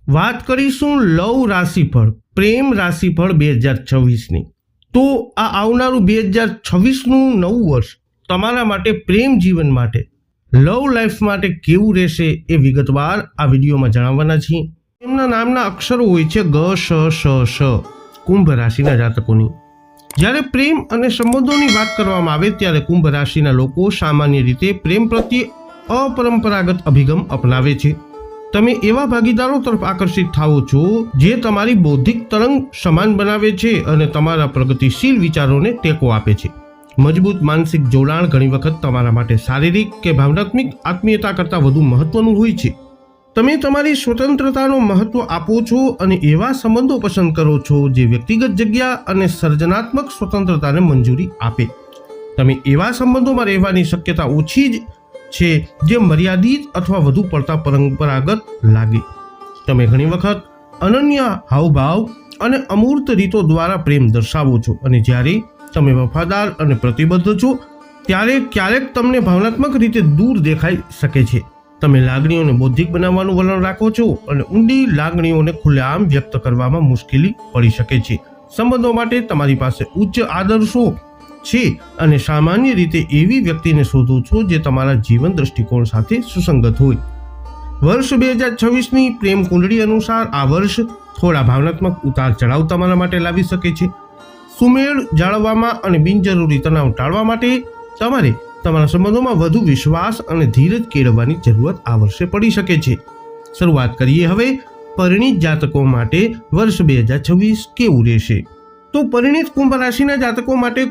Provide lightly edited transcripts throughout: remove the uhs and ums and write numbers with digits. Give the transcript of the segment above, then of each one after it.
વાત કરીશું લવ રાશિફળ, પ્રેમ રાશિફળ 2026ની। તો આ આવનારું 2026નું નવું વર્ષ તમારા માટે પ્રેમ જીવન માટે, લવ લાઈફ માટે કેવું રહેશે એ વિગતવાર આ વિડીયોમાં જણાવવાના છીએ। તેમના નામના અક્ષરો હોય છે ગ, શ, શ, શ, કુંભ રાશિના જાતકોની। જ્યારે પ્રેમ અને સંબંધોની વાત કરવામાં આવે ત્યારે કુંભ રાશિના લોકો સામાન્ય રીતે પ્રેમ પ્રત્યે અપરંપરાગત અભિગમ અપનાવે છે। તમે એવા ભાગીદારો તરફ આકર્ષિત થાઓ છો જે તમારી બૌદ્ધિક તરંગ સમાન બનાવે છે અને તમારા પ્રગતિશીલ વિચારોને ટેકો આપે છે। મજબૂત માનસિક જોડાણ ઘણી વખત તમારા માટે શારીરિક કે ભાવનાત્મક આત્મીયતા કરતાં વધુ મહત્વનું હોય છે। તમે તમારી સ્વતંત્રતાનો મહત્વ આપો છો અને એવા સંબંધો પસંદ કરો છો જે વ્યક્તિગત જગ્યા અને સર્જનાત્મક સ્વતંત્રતાને મંજૂરી આપે। તમે એવા સંબંધોમાં રહેવાની શક્યતા ઓછી જ છે જે મર્યાદિત અથવા વધુ પડતા પરંપરાગત લાગે। તમે ઘણી વખત અનન્ય હાવભાવ અને અમૂર્ત રીતો દ્વારા પ્રેમ દર્શાવો છો અને જ્યારે તમે વફાદાર અને પ્રતિબદ્ધ છો ત્યારે ક્યારેક તમને ભાવનાત્મક રીતે દૂર દેખાઈ શકે છે। તમે લાગણીઓને બૌદ્ધિક બનાવવાનું વલણ રાખો છો અને ઊંડી લાગણીઓને ખુલ્લેઆમ વ્યક્ત કરવામાં મુશ્કેલી પડી શકે છે। સંબંધો માટે તમારી પાસે ઉચ્ચ આદર્શો છે અને સામાન્ય રીતે એવી વ્યક્તિને શોધો છો જે તમારા જીવન દ્રષ્ટિકોણ સાથે સુસંગત હોય। વર્ષ 2026ની પ્રેમ કુંડળી અનુસાર આ વર્ષ થોડા ભાવનાત્મક ઉતાર ચઢાવ તમારા માટે લાવી શકે છે। સુમેળ જાળવવામાં અને બિનજરૂરી તણાવ ટાળવા માટે તમારે તમારા સંબંધોમાં વધુ વિશ્વાસ અને ધીરજ કેળવવાની જરૂરત આ વર્ષે પડી શકે છે। શરૂઆત કરીએ હવે પરિણીત જાતકો માટે વર્ષ 2026 કેવું રહેશે। તો પરિણીત કુંભ રાશિના જાતકો માટે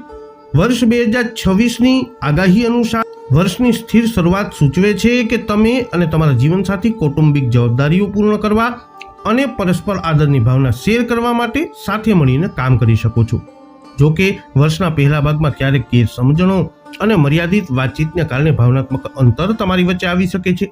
વર્ષ 2026ની આગાહી અનુસાર વર્ષની સ્થિર શરૂઆત સૂચવે છે કે તમે અને તમારા જીવનસાથી કૌટુંબિક જવાબદારીઓ પૂર્ણ કરવા અને પરસ્પર આદરની ભાવના શેર કરવા માટે સાથે મળીને કામ કરી શકો છો। જો કે વર્ષના પહેલા ભાગમાં ક્યારેક ગેરસમજણો અને મર્યાદિત વાતચીતને કારણે ભાવનાત્મક અંતર તમારી વચ્ચે આવી શકે છે।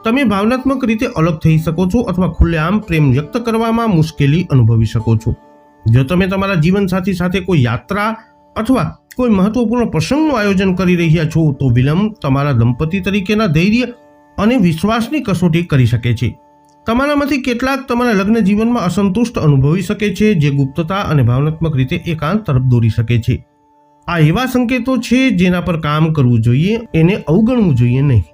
તમે ભાવનાત્મક રીતે અલગ થઈ શકો છો અથવા ખુલ્લેઆમ પ્રેમ વ્યક્ત કરવામાં મુશ્કેલી અનુભવી શકો છો। જો તમે તમારા જીવનસાથી સાથે કોઈ યાત્રા અથવા કોઈ મહત્વપૂર્ણ પ્રસંગનું આયોજન કરી રહ્યા છો તો વિલંબ તમારા દંપતી તરીકેના ધૈર્ય અને વિશ્વાસની કસોટી કરી શકે છે। તમારામાંથી કેટલાક તમારા લગ્ન જીવનમાં અસંતુષ્ટ અનુભવી શકે છે જે ગુપ્તતા અને ભાવનાત્મક રીતે એકાંત તરફ દોરી શકે છે। આ એવા સંકેતો છે જેના પર કામ કરવું જોઈએ, એને અવગણવું જોઈએ નહીં।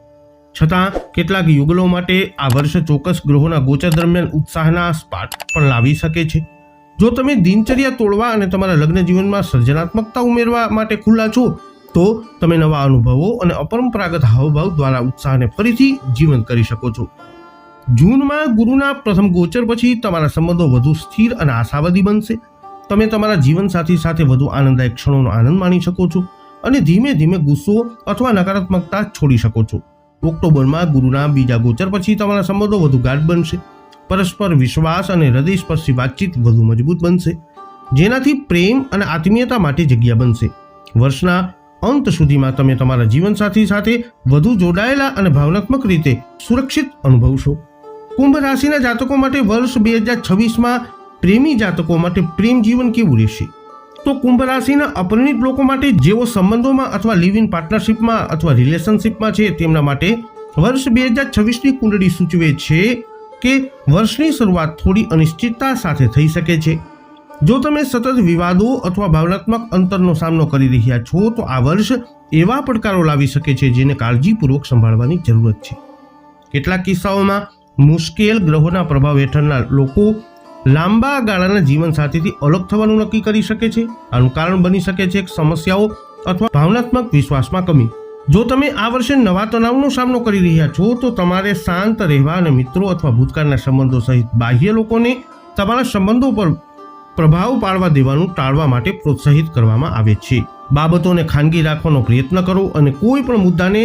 છતાં કેટલાક યુગલો માટે આ વર્ષ ચોક્કસ ગ્રહોના ગોચર દરમિયાન ઉત્સાહના સ્પાર્ક પણ લાવી શકે છે। જો તમે દિનચર્યા તોડવા અને તમારા લગ્ન જીવનમાં સર્જનાત્મકતા ઉમેરવા માટે ખુલ્લા છો તો તમે નવા અનુભવો અને અપરંપરાગત હાવભાવ દ્વારા ઉત્સાહને ફરીથી જીવંત કરી શકો છો। જૂનમાં ગુરુના પ્રથમ ગોચર પછી તમારા સંબંધો વધુ સ્થિર અને આશાવાદી બનશે। તમે તમારા જીવનસાથી સાથે વધુ આનંદદાયક ક્ષણોનો આનંદ માણી શકો છો અને ધીમે ધીમે ગુસ્સો અથવા નકારાત્મકતા છોડી શકો છો। ઓક્ટોબરમાં ગુરુના બીજા ગોચર પછી તમારા સંબંધો વધુ ગાઢ બનશે। પરસ્પર વિશ્વાસ અને હૃદયસ્પર્શી વાતચીત વધુ મજબૂત બનશે જેનાથી પ્રેમ અને આત્મીયતા માટે જગ્યા બનશે। વર્ષના અંત સુધીમાં તમે તમારા જીવનસાથી સાથે વધુ જોડાયેલા અને ભાવનાત્મક રીતે સુરક્ષિત અનુભવશો। કુંભ રાશિના જાતકો માટે વર્ષ 2026માં પ્રેમી જાતકો માટે પ્રેમ જીવન કેવું રહેશે। તો કુંભ રાશિના અપરિણીત લોકો માટે જેઓ સંબંધોમાં અથવા લિવ ઇન પાર્ટનરશિપમાં અથવા રિલેશનશિપમાં છે તેમના માટે વર્ષ 2026ની કુંડળી સૂચવે છે કે વર્ષની શરૂઆત થોડી અનિશ્ચિતતા સાથે થઈ શકે છે। જો તમે સતત વિવાદો અથવા ભાવનાત્મક અંતરનો સામનો કરી રહ્યા છો તો આ વર્ષ એવા પડકારો લાવી શકે છે જેને કાળજીપૂર્વક સંભાળવાની જરૂરત છે। કેટલાક કિસ્સાઓમાં મુશ્કેલ ગ્રહોના પ્રભાવ હેઠળના લોકો લાંબા ગાળાના જીવનસાથીથી અલગ થવાનું નક્કી કરી શકે છે। આનું કારણ બની શકે છે સમસ્યાઓ અથવા ભાવનાત્મક વિશ્વાસમાં કમી। જો તમે આ વર્ષે નવા તણાવનો સામનો કરી રહ્યા છો તો તમારે શાંત રહેવા અને મિત્રો અથવા ભૂતકાળના સંબંધો સહિત બાહ્ય લોકોને તમારા સંબંધો પર પ્રભાવ પાડવા દેવાનું ટાળવા માટે પ્રોત્સાહિત કરવામાં આવે છે। બાબતોને ખાનગી રાખવાનો પ્રયત્ન કરો અને કોઈ પણ મુદ્દાને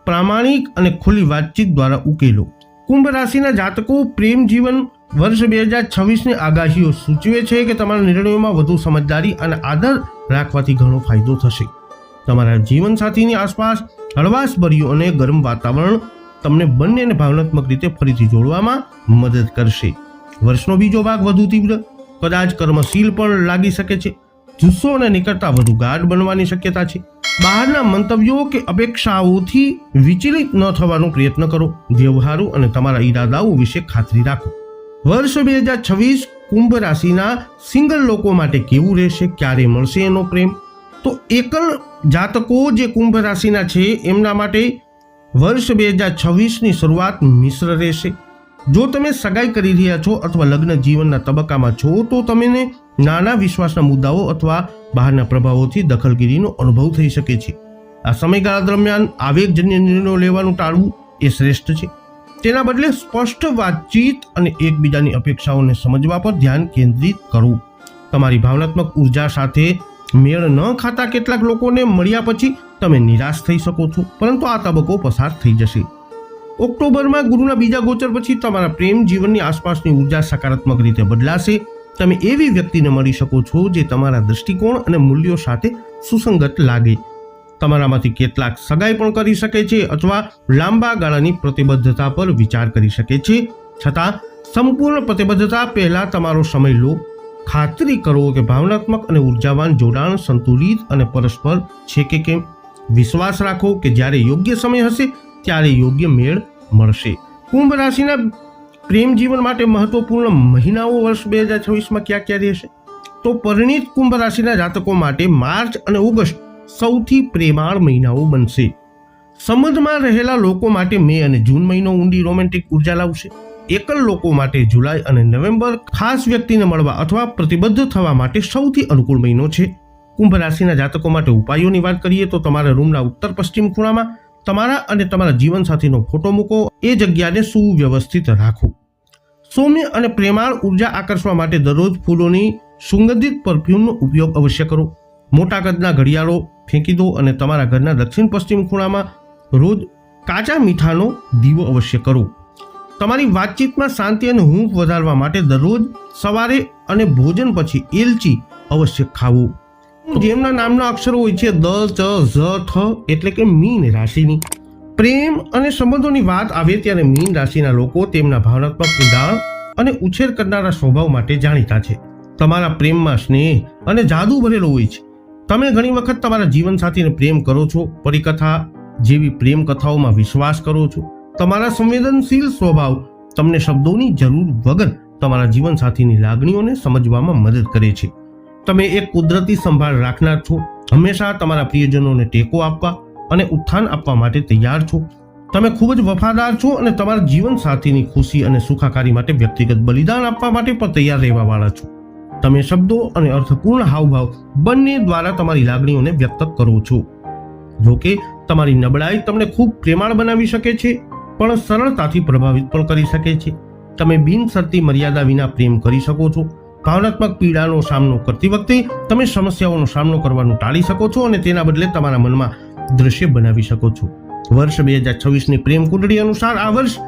પ્રામાણિક અને ખુલ્લી વાતચીત દ્વારા ઉકેલો। કુંભ રાશિના જાતકો પ્રેમ જીવન વર્ષ 2026ની આગાહીઓ સૂચવે છે કે તમારા નિર્ણયોમાં વધુ સમજદારી અને આદર રાખવાથી ઘણો ફાયદો થશે। તમારા જીવનસાથીની આસપાસ હળવાશભર્યું અને ગરમ વાતાવરણ તમને બંનેને ભાવનાત્મક રીતે ફરીથી જોડવામાં મદદ કરશે। વર્ષનો બીજો ભાગ વધુ તીવ્ર, કદાચ કર્મશીલ પણ લાગી શકે છે। જુસ્સો અને નિકટતા વધુ ગાઢ બનવાની શક્યતા છે। બહારના મંતવ્યો કે અપેક્ષાઓથી વિચલિત ન થવાનો પ્રયત્ન કરો। વ્યવહારો અને તમારા ઈરાદાઓ વિશે ખાતરી રાખો। વર્ષ 2026 કુંભ રાશિના સિંગલ લોકો માટે કેવું રહેશે, ક્યારે મળશે એનો પ્રેમ? તો એકલ જાતકો જે કુંભ રાશિના છે એમના માટે વર્ષ 2026ની શરૂઆત મિશ્ર રહેશે. જો તમે સગાઈ કરી રહ્યા છો અથવા લગ્ન જીવનના તબક્કામાં છો તો તમને નાના વિશ્વાસના મુદ્દાઓ અથવા બહારના પ્રભાવોથી દખલગીરીનો અનુભવ થઈ શકે છે. આ સમયગાળા દરમિયાન આવેગજન્ય નિર્ણયો લેવાનું ટાળવું એ શ્રેષ્ઠ છે. તેના બદલે સ્પષ્ટ વાતચીત અને એકબીજાની અપેક્ષાઓને સમજવા પર ધ્યાન કેન્દ્રિત કરવું. તમારી ભાવનાત્મક ઉર્જા સાથે મેળ ન ખાતા કેટલાક લોકોને મળ્યા પછી તમે નિરાશ થઈ શકો છો, પરંતુ આ તબક્કો પસાર થઈ જશે. ઓક્ટોબરમાં ગુરુના બીજા ગોચર પછી તમારા પ્રેમ જીવનની આસપાસની ઉર્જા સકારાત્મક રીતે બદલાશે. તમે એવી વ્યક્તિને મળી શકો છો જે તમારા દૃષ્ટિકોણ અને મૂલ્યો સાથે સુસંગત લાગે. તમારામાંથી કેટલાક સગાઈ પણ કરી શકે છે અથવા લાંબા ગાળાની પ્રતિબદ્ધતા પર વિચાર કરી શકે છે. છતાં સંપૂર્ણ પ્રતિબદ્ધતા પહેલા તમારો સમય લો. ખાતરી કરો કે ભાવનાત્મક અને ઉર્જાવાન જોડાણ સંતુલિત અને પરસ્પર છે કે કેમ. વિશ્વાસ રાખો કે જ્યારે યોગ્ય સમય હશે ત્યારે યોગ્ય મેળ મળશે. કુંભ રાશિના પ્રેમ જીવન માટે મહત્વપૂર્ણ મહિનાઓ વર્ષ 2026માં ક્યાં રહેશે? તો પરિણીત કુંભ રાશિના જાતકો માટે માર્ચ અને ઓગસ્ટ સૌથી પ્રેમાળ મહિનાઓ બનશે. સંબંધમાં રહેલા લોકો માટે મે અને જૂન મહિનો ઊંડી રોમેન્ટિક ઉર્જા લાવશે. એકલ લોકો માટે જુલાઈ અને નવેમ્બર ખાસ વ્યક્તિને મળવા અથવા પ્રતિબદ્ધ થવા માટે સૌથી અનુકૂળ મહિનો છે. કુંભ રાશિના જાતકો માટે ઉપાયોની વાત કરીએ તો તમારા રૂમના ઉત્તર પશ્ચિમ ખૂણામાં તમારા અને તમારા જીવનસાથીનો ફોટો મૂકો. એ જગ્યાને સુવ્યવસ્થિત રાખો. સૌમ્ય અને પ્રેમાળ ઉર્જા આકર્ષવા માટે દરરોજ ફૂલોની સુગંધિત પરફ્યુમનો ઉપયોગ અવશ્ય કરો. મોટા કદના ઘડિયાળો ફેંકી દો અને તમારા ઘરના દક્ષિણ પશ્ચિમ ખૂણામાં રોજ કાચા મીઠાનો દીવો અવશ્ય કરો. તમારી વાતચીતમાં શાંતિ અને હૂંફ વધારવા માટે દરરોજ સવારે અને ભોજન પછી એલચી અવશ્ય ખાવું. જેમના નામના અક્ષરો હોય છે દ, ચ, ઝ, થ એટલે કે મીન રાશિની. પ્રેમ અને સંબંધોની વાત આવે ત્યારે મીન રાશિના લોકો તેમના ભાવનાત્મક ઊંડાણ અને ઉછેર કરનારા સ્વભાવ માટે જાણીતા છે. તમારા પ્રેમમાં સ્નેહ અને જાદુ ભરેલો હોય છે. તમે ઘણી વખત તમારા જીવનસાથીને પ્રેમ કરો છો. પરિકથા જેવી પ્રેમ કથાઓમાં વિશ્વાસ કરો છો. તમારા સંવેદનશીલ સ્વભાવ તમને શબ્દોની જરૂર વગર તમારા જીવનસાથીની લાગણીઓને સમજવામાં મદદ કરે છે. તમે એક કુદરતી સંભાળ રાખનાર છો. હંમેશા તમારા પ્રિયજનોને ટેકો આપવા અને ઉત્થાન આપવા માટે તૈયાર છો. તમે ખૂબ જ વફાદાર છો અને તમારા જીવનસાથીની ખુશી અને સુખાકારી માટે વ્યક્તિગત બલિદાન આપવા માટે પણ તૈયાર રહેવાવાળા છો. તમે શબ્દો અને અર્થપૂર્ણ હાવભાવ બંને દ્વારા તમારી લાગણીઓને વ્યક્ત કરો છો. જો કે તમારી નબળાઈ તમને ખૂબ પ્રેમાળ બનાવી શકે છે પણ સરળતાથી પ્રભાવિત પણ કરી શકે છે. તમે બિનશરતી મર્યાદા વિના પ્રેમ કરી શકો છો. ભાવનાત્મક પીડાનો સામનો કરતી વખતે તમે સમસ્યાઓનો સામનો કરવાનું ટાળી શકો છો અને તેના બદલે તમારા મનમાં દ્રશ્ય બનાવી શકો છો. વર્ષ 2026ની પ્રેમ કુંડળી અનુસાર આ વર્ષ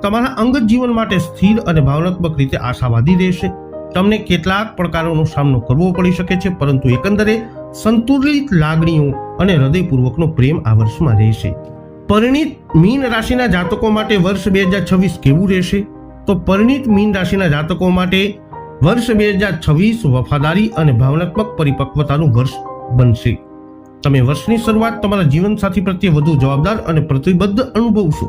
તમારા અંગત જીવન માટે સ્થિર અને ભાવનાત્મક રીતે આશાવાદી રહેશે. તમને કેટલાક પડકારોનો સામનો કરવો પડી શકે છે પરંતુ એકંદરે સંતુલિત લાગણીઓ અને હૃદયપૂર્વકનો પ્રેમ આ વર્ષમાં રહેશે. પરિણીત મીન રાશિના જાતકો માટે વર્ષ 2026 કેવું રહેશે? તો પરિણીત મીન રાશિના જાતકો માટે વર્ષ 2026 વફાદારી અને ભાવનાત્મક પરિપક્વતાનું વર્ષ બનશે. તમે વર્ષની શરૂઆત તમારા જીવનસાથી પ્રત્યે વધુ જવાબદાર અને પ્રતિબદ્ધ અનુભવશો,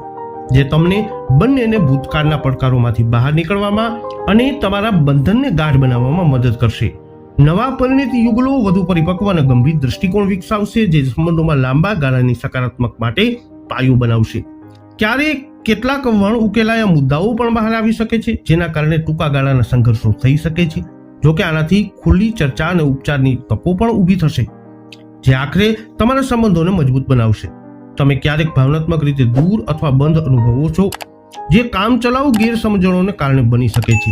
જે તમને બંનેને ભૂતકાળના પડકારોમાંથી બહાર નીકળવામાં અને તમારા બંધનને ગાઢ બનાવવામાં મદદ કરશે. નવા પરિણીત યુગલો વધુ પરિપક્વ અને ગંભીર દૃષ્ટિકોણ વિકસાવશે, જે સંબંધોમાં લાંબા ગાળાની સકારાત્મક માટે પાયો બનાવશે. ક્યારેક કેટલાક વણ ઉકેલાયા મુદ્દાઓ પણ બહાર આવી શકે છે, જેના કારણે ટૂંકા ગાળાના સંઘર્ષો થઈ શકે છે. જોકે આનાથી ખુલ્લી ચર્ચા અને ઉપચારની તકો પણ ઊભી થશે, જે આખરે તમારા સંબંધોને મજબૂત બનાવશે. તમે ક્યારેક ભાવનાત્મક રીતે દૂર અથવા બંધ અનુભવો છો, જે કામચલાઉ ગેરસમજણોને કારણે બની શકે છે.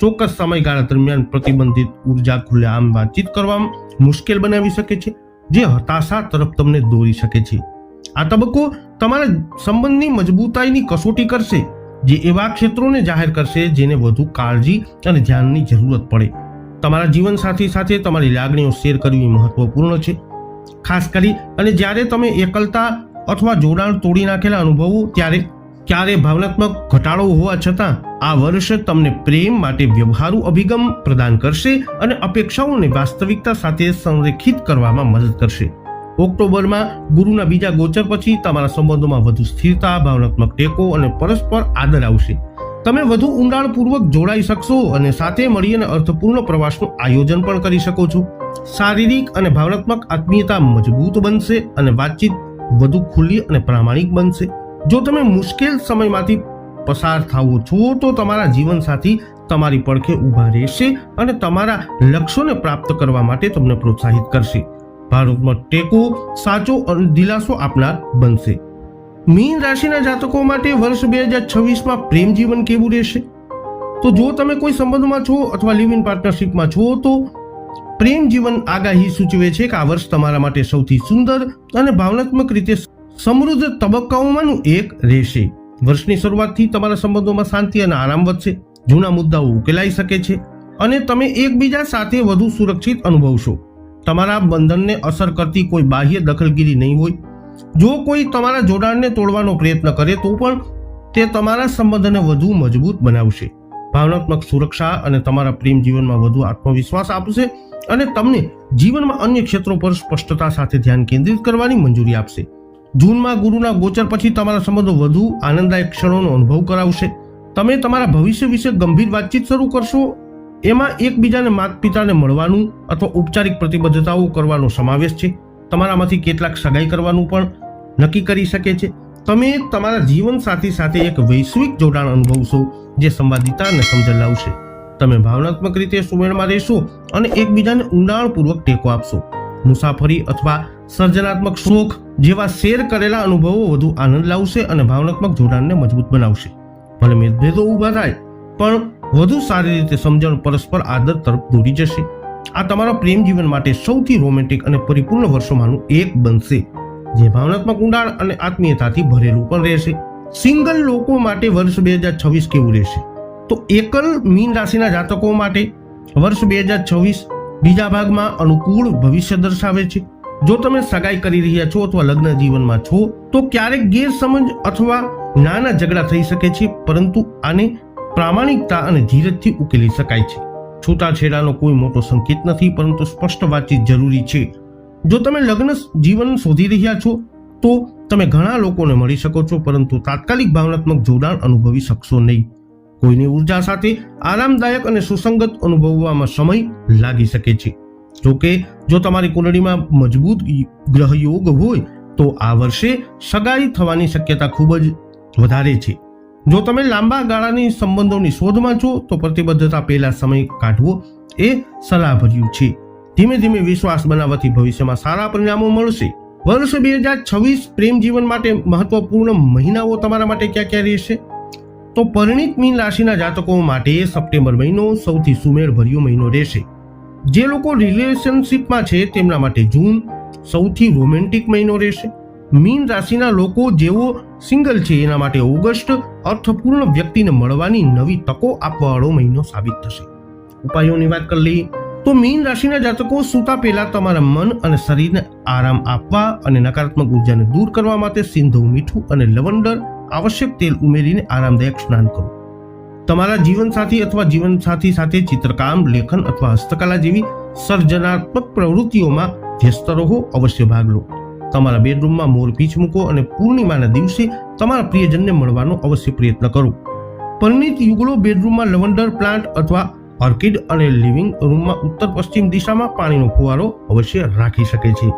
ચોક્કસ સમયગાળા દરમિયાન પ્રતિબંધિત ઉર્જા ખુલ્લેઆમ વાતચીત કરવામાં મુશ્કેલ બનાવી શકે છે, જે હતાશા તરફ તમને દોરી શકે છે. આ તબક્કો તમારા સંબંધની મજબૂતાઈની કસોટી કરશે, જે એવા ક્ષેત્રોને જાહેર કરશે જેને વધુ કાળજી અને ધ્યાનની જરૂરત પડે. તમારા જીવનસાથી સાથે તમારી લાગણીઓ શેર કરવી મહત્વપૂર્ણ છે, ખાસ કરી અને જ્યારે તમે એકલતા અથવા જોડાણ તોડી નાખેલા અનુભવો ત્યારે. ક્યારે ભાવનાત્મક ઘટાડો હોવા છતાં આ વર્ષ તમને પ્રેમ માટે વ્યવહારુ અભિગમ પ્રદાન કરશે અને અપેક્ષાઓને વાસ્તવિકતા સાથે સંરેખિત કરવામાં મદદ કરશે. ઓક્ટોબરમાં ગુરુના બીજા ગોચર પછી તમારા સંબંધોમાં વધુ સ્થિરતા, ભાવનાત્મક ટેકો અને પરસ્પર આદર આવશે. તમે વધુ ઊંડાણપૂર્વક જોડાઈ શકશો અને સાથે મળીને અર્થપૂર્ણ પ્રવાસનું આયોજન પણ કરી શકો છો. શારીરિક અને ભાવનાત્મક આત્મીયતા મજબૂત બનશે અને વાતચીત વધુ ખુલ્લી અને પ્રામાણિક બનશે. જો તમે મુશ્કેલ સમયમાંથી પસાર થાઓ છો તો તમારા જીવનસાથી તમારી પડખે ઊભા રહેશે અને તમારા લક્ષ્યોને પ્રાપ્ત કરવા માટે તમને પ્રોત્સાહિત કરશે. ભાવનાત્મક ટેકો સાચો અને દિલાસો આપનાર બનશે. મીન રાશિના જાતકો માટે વર્ષ 2026માં પ્રેમ જીવન કેવું રહેશે? તો જો તમે કોઈ સંબંધમાં છો અથવા લિવ ઇન પાર્ટનરશિપમાં છો તો પ્રેમ જીવન આગાહી સૂચવે છે કે આ વર્ષ તમારા માટે સૌથી સુંદર અને ભાવનાત્મક રીતે સમૃદ્ધ તબક્કાઓમાંનું એક રહેશે. વર્ષની શરૂઆતથી તમારા સંબંધોમાં શાંતિ અને આરામ વધશે. જૂના મુદ્દાઓ ઉકેલાઈ શકે છે અને તમે એકબીજા સાથે વધુ સુરક્ષિત અનુભવશો. તમારા બંધનને અસર કરતી કોઈ બાહ્ય દખલગીરી નહીં હોય. જો કોઈ તમારા જોડાણને તોડવાનો પ્રયત્ન કરે તો પણ તે તમારા સંબંધને વધુ મજબૂત બનાવશે. ભાવનાત્મક સુરક્ષા અને તમારા પ્રેમ જીવનમાં વધુ આત્મવિશ્વાસ આપશે અને તમને જીવનમાં અન્ય ક્ષેત્રો પર સ્પષ્ટતા સાથે ધ્યાન કેન્દ્રિત કરવાની મંજૂરી આપશે. જૂનમાં ગુરુના ગોચર પછી તમારા સંબંધો વધુ આનંદદાયક ક્ષણોનો અનુભવ કરાવશે. તમે તમારા ભવિષ્ય વિશે ગંભીર વાતચીત શરૂ કરશો. એમાં એકબીજાને માતા પિતાને મળવાનું અથવા ઔપચારિક પ્રતિબદ્ધતાઓ કરવાનો સમાવેશ છે. તમારામાંથી કેટલાક સગાઈ કરવાનું પણ નક્કી કરી શકે છે. તમે તમારા જીવનસાથી સાથે એક વૈશ્વિક જોડાણ અનુભવશો જે સંવાદિતા અને સમજણ લાવશે. તમે ભાવનાત્મક રીતે સુમેળમાં રહેશો અને એકબીજાને ઊંડાણપૂર્વક ટેકો આપશો. મુસાફરી અથવા સર્જનાત્મક શોખ જેવા શેર કરેલા અનુભવો વધુ આનંદ લાવશે અને ભાવનાત્મક જોડાણને મજબૂત બનાવશે. ભલે મતભેદો ઊભા થાય પણ વધુ સારી રીતે સમજણ પરસ્પર આદર તરફ દોરી જશે. આ તમારા પ્રેમ જીવન માટે સૌથી રોમેન્ટિક અને પરિપૂર્ણ વર્ષોમાંનું એક બનશે જે ભાવનાત્મક ઊંડાણ અને આત્મીયતાથી ભરેલું પણ રહેશે. સિંગલ લોકો માટે વર્ષ 2026 કેવું રહેશે? તો એકલ મીન રાશિના જાતકો માટે વર્ષ 2026 બીજા ભાગમાં અનુકૂળ ભવિષ્ય દર્શાવે છે. જો તમે સગાઈ કરી રહ્યા છો અથવા લગ્ન જીવનમાં છો તો ક્યારેક ગેરસમજ અથવા નાના ઝઘડા થઈ શકે છે, પરંતુ આને પ્રામાણિકતા અને ધીરજથી ઉકેલી શકાય છે. છૂટાછેડાનો કોઈ મોટો સંકેત નથી, પરંતુ સ્પષ્ટ વાતચીત જરૂરી છે. જો તમે લગ્ન જીવન શોધી રહ્યા છો તો તમે ઘણા લોકોને મળી શકો છો, પરંતુ તાત્કાલિક ભાવનાત્મક જોડાણ અનુભવી શકશો નહીં. કોઈની ઉર્જા સાથે આરામદાયક અને સુસંગત અનુભવવામાં સમય લાગી શકે છે. જોકે જો તમારી કુંડળીમાં મજબૂત ગ્રહયોગ હોય તો આ વર્ષે સગાઈ થવાની શક્યતા ખૂબ જ વધારે છે. જો તમે લાંબા ગાળાની સંબંધોની શોધમાં છો તો પ્રતિબદ્ધતા પહેલા સમય કાઢવો એ સલાહભર્યું છે. ધીમે ધીમે વિશ્વાસ બનાવવાથી ભવિષ્યમાં સારા પરિણામો મળશે. વર્ષ 2026 પ્રેમ જીવન માટે મહત્વપૂર્ણ મહિનાઓ તમારા માટે ક્યાં ક્યાં રહેશે? તો પરિણીત મીન રાશિના જાતકો માટે સપ્ટેમ્બર મહિનો સૌથી સુમેળભર્યો મહિનો રહેશે. જે લોકો રિલેશનશિપમાં છે તેમના માટે જૂન સૌથી રોમેન્ટિક મહિનો રહેશે. મીન રાશિના લોકો જેઓ સિંગલ છે એના માટે ઓગસ્ટ અર્થપૂર્ણ વ્યક્તિને મળવાની નવી તકો આપવાવાળો મહિનો સાબિત થશે. ઉપાયોની વાત કરી લઈએ તો મીન રાશિના જાતકો સૂતા પહેલા તમારા મન અને શરીરને આરામ આપવા અને નકારાત્મક ઉર્જાને દૂર કરવા માટે સિંધુ મીઠું અને લવંડર આવશ્યક તેલ ઉમેરીને આરામદાયક સ્નાન કરો. તમારા જીવનસાથી અથવા જીવનસાથી સાથે ચિત્રકામ, લેખન અથવા હસ્તકલા જેવી સર્જનાત્મક પ્રવૃત્તિઓમાં વ્યસ્ત રહો. અવશ્ય ભાગ લો. તમારા બેડરૂમમાં મોરપીંછ મૂકો અને પૂર્ણિમાના દિવસે તમારા પ્રિયજનને મળવાનો અવશ્ય પ્રયત્ન કરો. પરિણીત યુગલો બેડરૂમમાં લવંડર પ્લાન્ટ અથવા ઓર્કિડ અને લિવિંગ રૂમમાં ઉત્તર પશ્ચિમ દિશામાં પાણીનો ફુવારો અવશ્ય રાખી શકે છે.